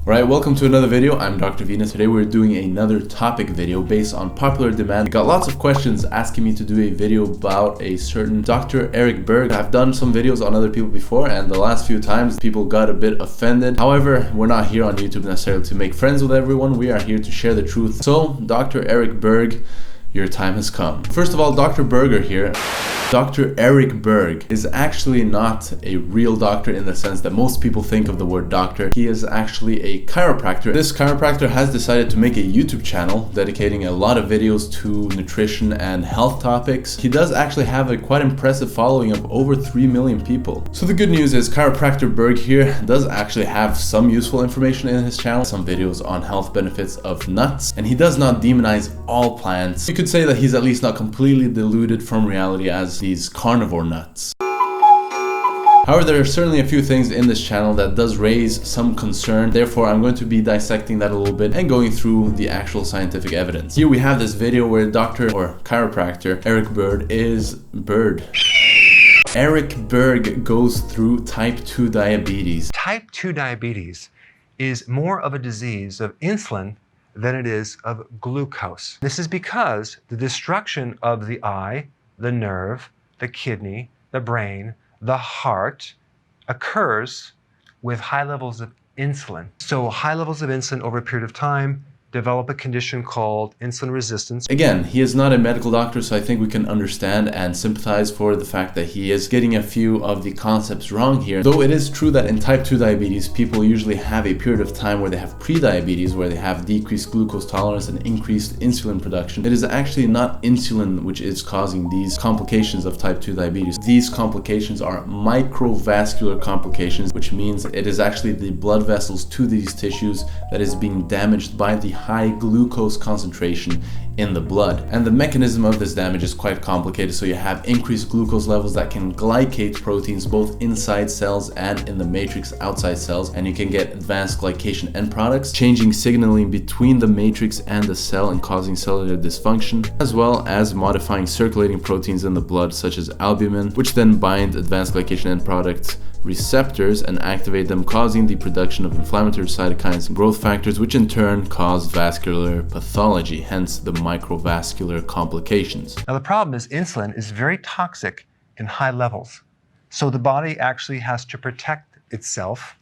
Alright, welcome to another video. I'm Dr. Venus. Today we're doing another topic video based on popular demand. I got lots of questions asking me to do a video about a certain Dr. Eric Berg. I've done some videos on other people before, and the last few times people got a bit offended. However, we're not here on YouTube necessarily to make friends with everyone. We are here to share the truth. So, Dr. Eric Berg, your time has come. First of all, Dr. Berger here. Dr. Eric Berg is actually not a real doctor in the sense that most people think of the word doctor. He is actually a chiropractor. This chiropractor has decided to make a YouTube channel dedicating a lot of videos to nutrition and health topics. He does actually have a quite impressive following of over 3 million people. So the good news is Chiropractor Berg here does actually have some useful information in his channel, some videos on health benefits of nuts, and he does not demonize all plants. You could say that he's at least not completely deluded from reality as these carnivore nuts. However, there are certainly a few things in this channel that does raise some concern. Therefore, I'm going to be dissecting that a little bit and going through the actual scientific evidence. Here we have this video where chiropractor Eric Berg goes through type 2 diabetes. Type 2 diabetes is more of a disease of insulin than it is of glucose. This is because the destruction of the eye, the nerve, the kidney, the brain, the heart occurs with high levels of insulin. So high levels of insulin over a period of time develop a condition called insulin resistance. Again, he is not a medical doctor, so I think we can understand and sympathize for the fact that he is getting a few of the concepts wrong here. Though it is true that in type 2 diabetes, people usually have a period of time where they have pre-diabetes, where they have decreased glucose tolerance and increased insulin production. It is actually not insulin which is causing these complications of type 2 diabetes. These complications are microvascular complications, which means it is actually the blood vessels to these tissues that is being damaged by the high glucose concentration in the blood. And the mechanism of this damage is quite complicated, so you have increased glucose levels that can glycate proteins both inside cells and in the matrix outside cells, and you can get advanced glycation end products, changing signaling between the matrix and the cell and causing cellular dysfunction, as well as modifying circulating proteins in the blood such as albumin, which then bind advanced glycation end product receptors and activate them, causing the production of inflammatory cytokines and growth factors, which in turn cause vascular pathology, hence the microvascular complications. Now the problem is insulin is very toxic in high levels. So the body actually has to protect itself.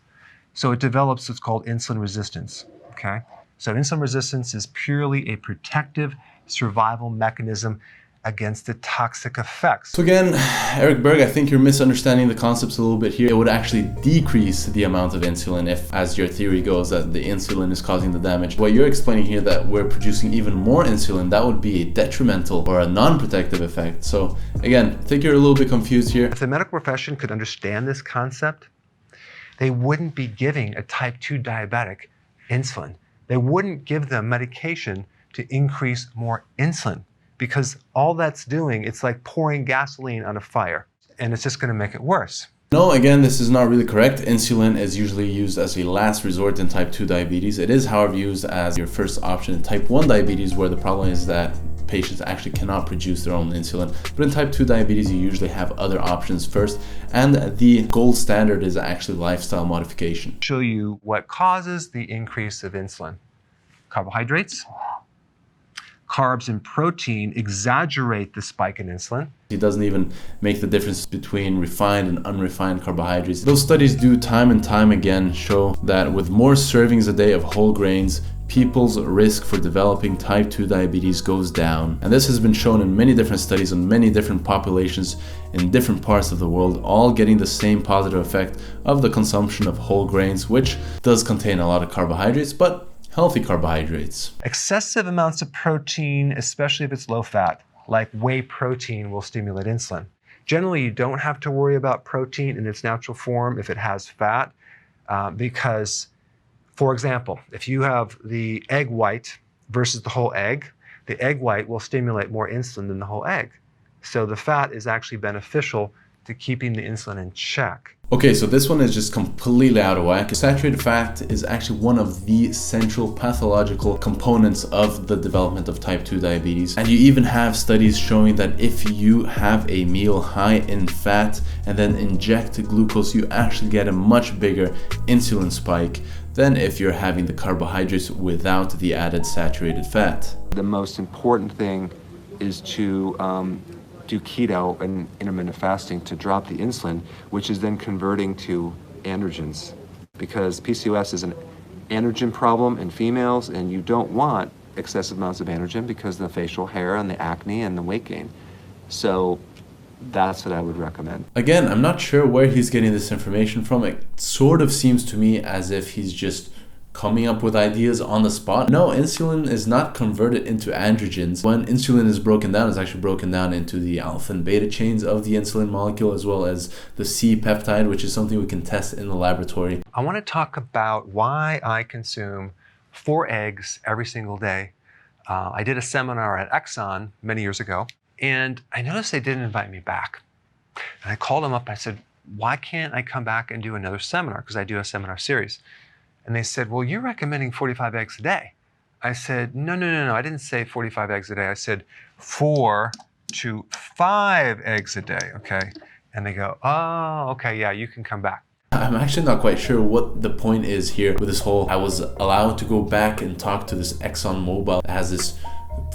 So it develops what's called insulin resistance, okay? So insulin resistance is purely a protective survival mechanism against the toxic effects. So again, Eric Berg, I think you're misunderstanding the concepts a little bit here. It would actually decrease the amount of insulin if, as your theory goes, that the insulin is causing the damage. What you're explaining here, that we're producing even more insulin, that would be a detrimental or a non-protective effect. So again, I think you're a little bit confused here. If the medical profession could understand this concept, they wouldn't be giving a type 2 diabetic insulin. They wouldn't give them medication to increase more insulin, because all that's doing, it's like pouring gasoline on a fire, and it's just going to make it worse. No, again, this is not really correct. Insulin is usually used as a last resort in type 2 diabetes. It is, however, used as your first option in type 1 diabetes, where the problem is that patients actually cannot produce their own insulin. But in type 2 diabetes, you usually have other options first, and the gold standard is actually lifestyle modification. Show you what causes the increase of insulin. Carbohydrates. Carbs and protein exaggerate the spike in insulin. He doesn't even make the difference between refined and unrefined carbohydrates. Those studies do time and time again show that with more servings a day of whole grains, people's risk for developing type 2 diabetes goes down. And this has been shown in many different studies on many different populations in different parts of the world, all getting the same positive effect of the consumption of whole grains, which does contain a lot of carbohydrates, but healthy carbohydrates. Excessive amounts of protein, especially if it's low fat, like whey protein, will stimulate insulin. Generally, you don't have to worry about protein in its natural form if it has fat, because, for example, if you have the egg white versus the whole egg, the egg white will stimulate more insulin than the whole egg. So the fat is actually beneficial to keeping the insulin in check. Okay, so this one is just completely out of whack. Saturated fat is actually one of the central pathological components of the development of type 2 diabetes. And you even have studies showing that if you have a meal high in fat and then inject glucose, you actually get a much bigger insulin spike than if you're having the carbohydrates without the added saturated fat. The most important thing is to do keto and intermittent fasting to drop the insulin, which is then converting to androgens, because PCOS is an androgen problem in females, and you don't want excessive amounts of androgen because of the facial hair and the acne and the weight gain. So that's what I would recommend. Again, I'm not sure where he's getting this information from. It sort of seems to me as if he's just coming up with ideas on the spot. No, insulin is not converted into androgens. When insulin is broken down, it's actually broken down into the alpha and beta chains of the insulin molecule, as well as the C-peptide, which is something we can test in the laboratory. I want to talk about why I consume 4 eggs every single day. I did a seminar at Exxon many years ago, and I noticed they didn't invite me back. And I called them up. I said, why can't I come back and do another seminar? Because I do a seminar series. And they said, well, you're recommending 45 eggs a day. I said, no, I didn't say 45 eggs a day. I said 4 to 5 eggs a day, okay? And they go, oh, okay, yeah, you can come back. I'm actually not quite sure what the point is here with this whole, I was allowed to go back and talk to this ExxonMobil that has this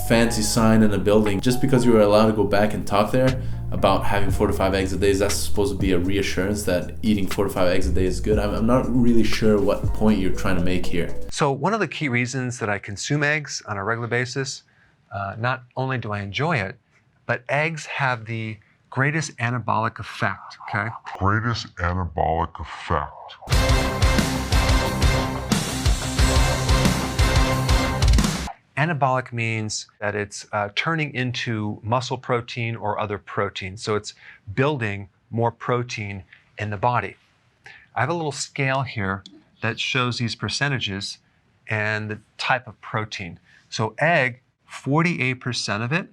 fancy sign in a building. Just because you were allowed to go back and talk there about having 4 to 5 eggs a day, is that supposed to be a reassurance that eating 4 to 5 eggs a day is good? I'm not really sure what point you're trying to make here. So one of the key reasons that I consume eggs on a regular basis, not only do I enjoy it, but eggs have the greatest anabolic effect, okay? Greatest anabolic effect. Anabolic means that it's turning into muscle protein or other protein. So it's building more protein in the body. I have a little scale here that shows these percentages and the type of protein. So egg, 48% of it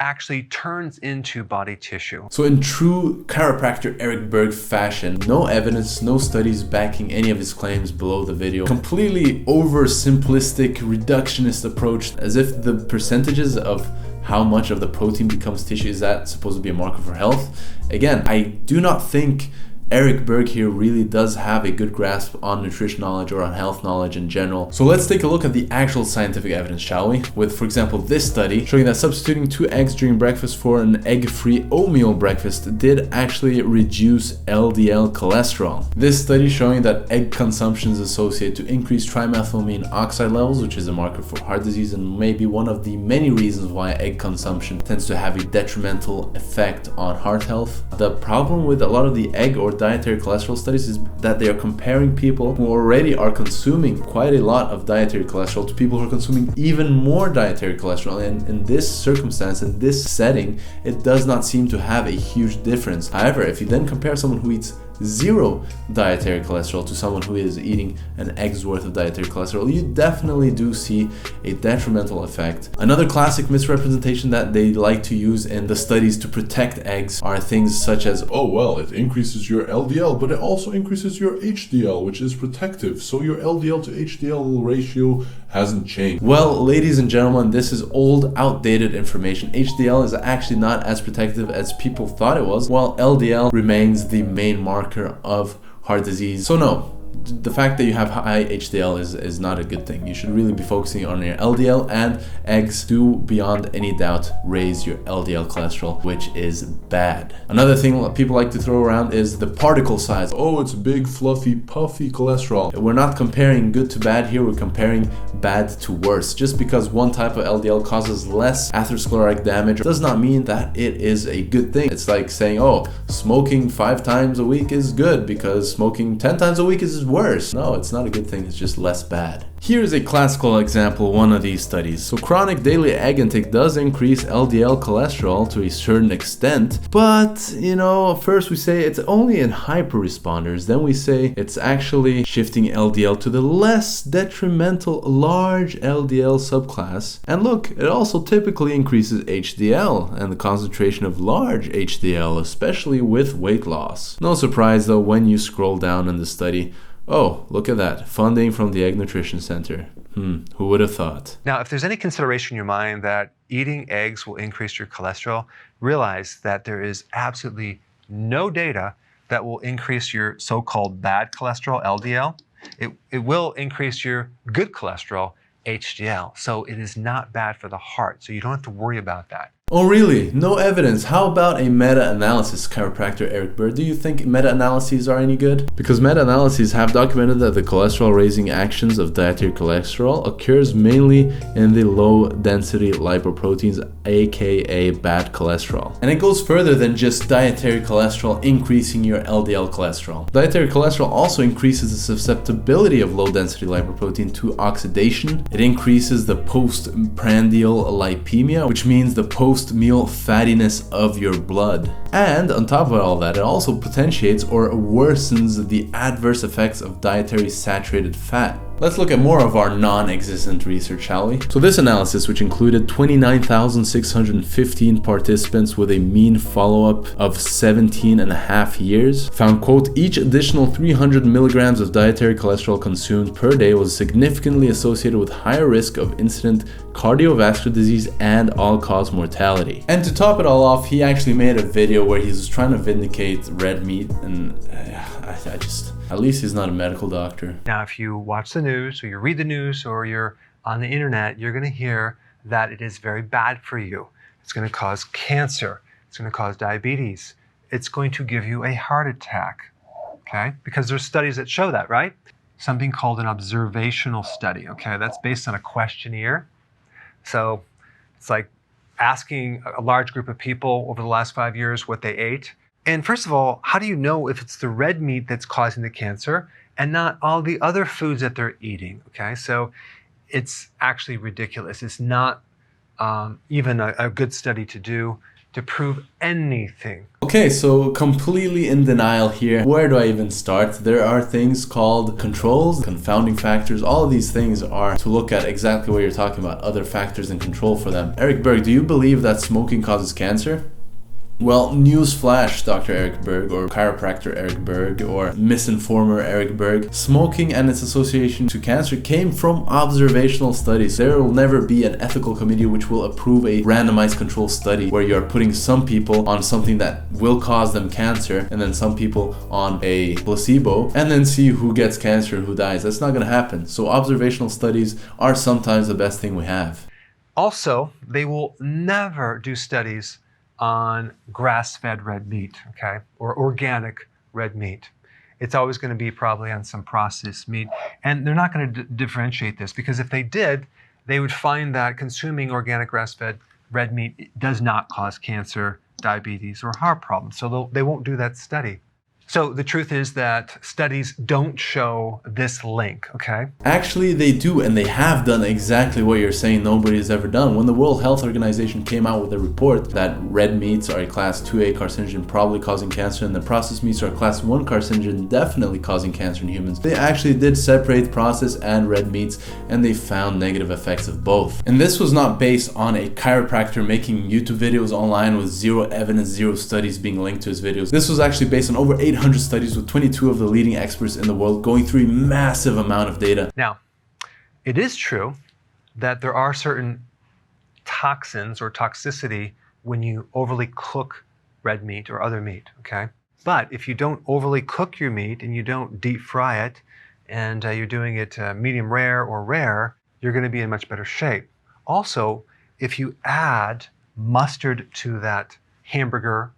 actually turns into body tissue. So in true chiropractor Eric Berg fashion, no evidence, no studies backing any of his claims below the video. Completely oversimplistic, reductionist approach, as if the percentages of how much of the protein becomes tissue, is that supposed to be a marker for health? Again, I do not think Eric Berg here really does have a good grasp on nutrition knowledge or on health knowledge in general. So let's take a look at the actual scientific evidence, shall we? With, for example, this study showing that substituting 2 eggs during breakfast for an egg-free oatmeal breakfast did actually reduce LDL cholesterol. This study showing that egg consumption is associated to increased trimethylamine oxide levels, which is a marker for heart disease and maybe one of the many reasons why egg consumption tends to have a detrimental effect on heart health. The problem with a lot of the egg or dietary cholesterol studies is that they are comparing people who already are consuming quite a lot of dietary cholesterol to people who are consuming even more dietary cholesterol, and in this circumstance, in this setting, it does not seem to have a huge difference. However, if you then compare someone who eats 0 dietary cholesterol to someone who is eating an egg's worth of dietary cholesterol, you definitely do see a detrimental effect. Another classic misrepresentation that they like to use in the studies to protect eggs are things such as, oh well, it increases your LDL, but it also increases your HDL, which is protective, so your LDL to HDL ratio hasn't changed. Well, ladies and gentlemen, this is old, outdated information. HDL is actually not as protective as people thought it was, while LDL remains the main marker of heart disease. So no, the fact that you have high HDL is not a good thing. You should really be focusing on your LDL, and eggs do, beyond any doubt, raise your LDL cholesterol, which is bad. Another thing people like to throw around is the particle size. Oh, it's big, fluffy, puffy cholesterol. We're not comparing good to bad here, we're comparing bad to worse. Just because one type of LDL causes less atherosclerotic damage does not mean that it is a good thing. It's like saying, oh, smoking 5 times a week is good because smoking 10 times a week is worse. No, it's not a good thing, it's just less bad. Here's a classical example of one of these studies. So chronic daily egg intake does increase LDL cholesterol to a certain extent, but first we say it's only in hyper responders, then we say it's actually shifting LDL to the less detrimental large LDL subclass. And look, it also typically increases HDL and the concentration of large HDL, especially with weight loss. No surprise though when you scroll down in the study. Oh, look at that. Funding from the Egg Nutrition Center. Who would have thought? Now, if there's any consideration in your mind that eating eggs will increase your cholesterol, realize that there is absolutely no data that will increase your so-called bad cholesterol, LDL. It will increase your good cholesterol, HDL. So it is not bad for the heart. So you don't have to worry about that. Oh really? No evidence. How about a meta-analysis, chiropractor Eric Berg? Do you think meta-analyses are any good? Because meta-analyses have documented that the cholesterol-raising actions of dietary cholesterol occurs mainly in the low-density lipoproteins, aka bad cholesterol. And it goes further than just dietary cholesterol increasing your LDL cholesterol. Dietary cholesterol also increases the susceptibility of low-density lipoprotein to oxidation. It increases the postprandial lipemia, which means the post-meal fattiness of your blood. And on top of all that, it also potentiates or worsens the adverse effects of dietary saturated fat. Let's look at more of our non-existent research, shall we? So this analysis, which included 29,615 participants with a mean follow-up of 17.5 years, found, quote, each additional 300 milligrams of dietary cholesterol consumed per day was significantly associated with higher risk of incident cardiovascular disease and all-cause mortality. And to top it all off, he actually made a video where he was trying to vindicate red meat, and at least he's not a medical doctor. Now, if you watch the news, or you read the news, or you're on the internet, you're going to hear that it is very bad for you. It's going to cause cancer. It's going to cause diabetes. It's going to give you a heart attack, okay? Because there's studies that show that, right? Something called an observational study, okay? That's based on a questionnaire. So it's like asking a large group of people over the last 5 years what they ate. And first of all, how do you know if it's the red meat that's causing the cancer and not all the other foods that they're eating? Okay, so it's actually ridiculous. It's not even a good study to do to prove anything. Okay, so completely in denial here. Where do I even start? There are things called controls, confounding factors. All of these things are to look at exactly what you're talking about, other factors and control for them. Eric Berg, do you believe that smoking causes cancer? Well, newsflash, Dr. Eric Berg, or chiropractor Eric Berg, or misinformer Eric Berg. Smoking and its association to cancer came from observational studies. There will never be an ethical committee which will approve a randomized control study where you are putting some people on something that will cause them cancer and then some people on a placebo and then see who gets cancer and who dies. That's not going to happen. So observational studies are sometimes the best thing we have. Also, they will never do studies on grass-fed red meat, okay, or organic red meat. It's always going to be probably on some processed meat. And they're not going to differentiate this, because if they did, they would find that consuming organic grass-fed red meat does not cause cancer, diabetes, or heart problems. So they won't do that study. So the truth is that studies don't show this link, okay? Actually, they do, and they have done exactly what you're saying nobody has ever done. When the World Health Organization came out with a report that red meats are a class 2A carcinogen probably causing cancer and the processed meats are a class 1 carcinogen definitely causing cancer in humans, they actually did separate processed and red meats, and they found negative effects of both. And this was not based on a chiropractor making YouTube videos online with zero evidence, zero studies being linked to his videos. This was actually based on over 800 studies with 22 of the leading experts in the world going through a massive amount of data. Now, it is true that there are certain toxins or toxicity when you overly cook red meat or other meat, okay? But if you don't overly cook your meat and you don't deep fry it and you're doing it medium rare or rare, you're going to be in much better shape. Also, if you add mustard to that hamburger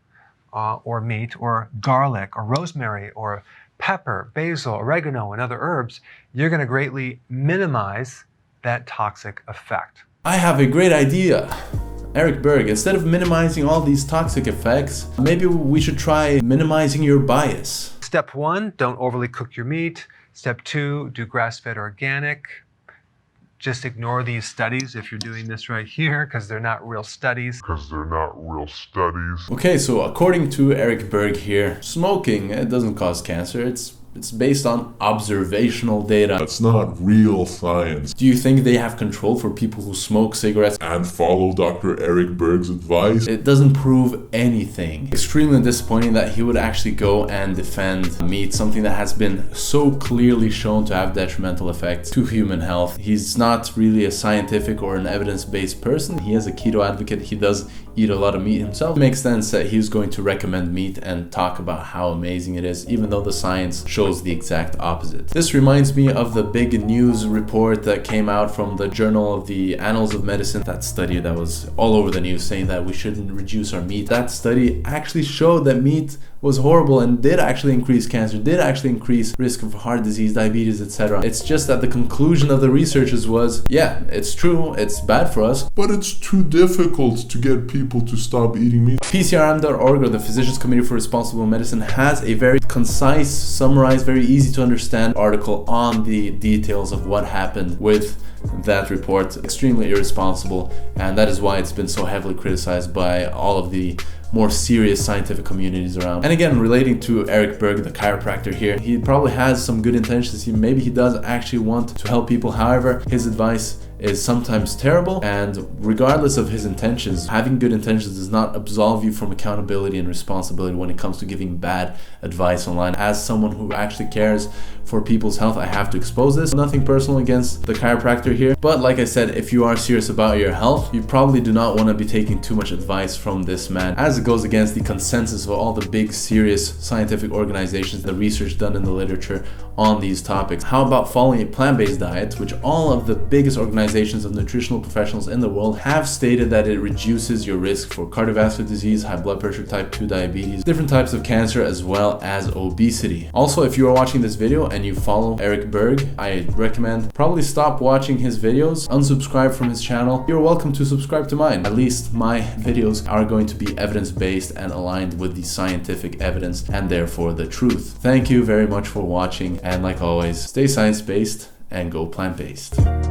or meat, or garlic, or rosemary, or pepper, basil, oregano, and other herbs, you're going to greatly minimize that toxic effect. I have a great idea. Eric Berg, instead of minimizing all these toxic effects, maybe we should try minimizing your bias. Step 1, don't overly cook your meat. Step 2, do grass-fed organic. Just ignore these studies if you're doing this right here, because they're not real studies. Okay, so according to Eric Berg here, smoking, it doesn't cause cancer. It's based on observational data. That's not real science. Do you think they have control for people who smoke cigarettes And follow Dr. Eric Berg's advice? It doesn't prove anything. Extremely disappointing that he would actually go and defend meat, something that has been so clearly shown to have detrimental effects to human health. He's not really a scientific or an evidence-based person. He is a keto advocate. He does eat a lot of meat himself. It makes sense that he's going to recommend meat and talk about how amazing it is, even though the science shows the exact opposite. This reminds me of the big news report that came out from the Journal of the Annals of Medicine, that study that was all over the news saying that we shouldn't reduce our meat. That study actually showed that meat was horrible and did actually increase cancer, did actually increase risk of heart disease, diabetes, etc. It's just that the conclusion of the researchers was, yeah, it's true, it's bad for us. But it's too difficult to get people to stop eating meat. PCRM.org, or the Physicians Committee for Responsible Medicine, has a very concise, summarized, very easy to understand article on the details of what happened with that report. Extremely irresponsible, and that is why it's been so heavily criticized by all of the more serious scientific communities around. And again, relating to Eric Berg, the chiropractor here, he probably has some good intentions. Maybe he does actually want to help people. However, his advice is sometimes terrible, and regardless of his intentions, having good intentions does not absolve you from accountability and responsibility when it comes to giving bad advice online. As someone who actually cares for people's health, I have to expose this. Nothing personal against the chiropractor here, but like I said, if you are serious about your health, you probably do not want to be taking too much advice from this man, as it goes against the consensus of all the big serious scientific organizations, the research done in the literature on these topics. How about following a plant-based diet, which all of the biggest organizations of nutritional professionals in the world have stated that it reduces your risk for cardiovascular disease, high blood pressure, type 2 diabetes, different types of cancer, as well as obesity. Also, if you are watching this video and you follow Eric Berg, I recommend probably stop watching his videos, unsubscribe from his channel. You're welcome to subscribe to mine. At least my videos are going to be evidence-based and aligned with the scientific evidence and therefore the truth. Thank you very much for watching, and like always, stay science-based and go plant-based.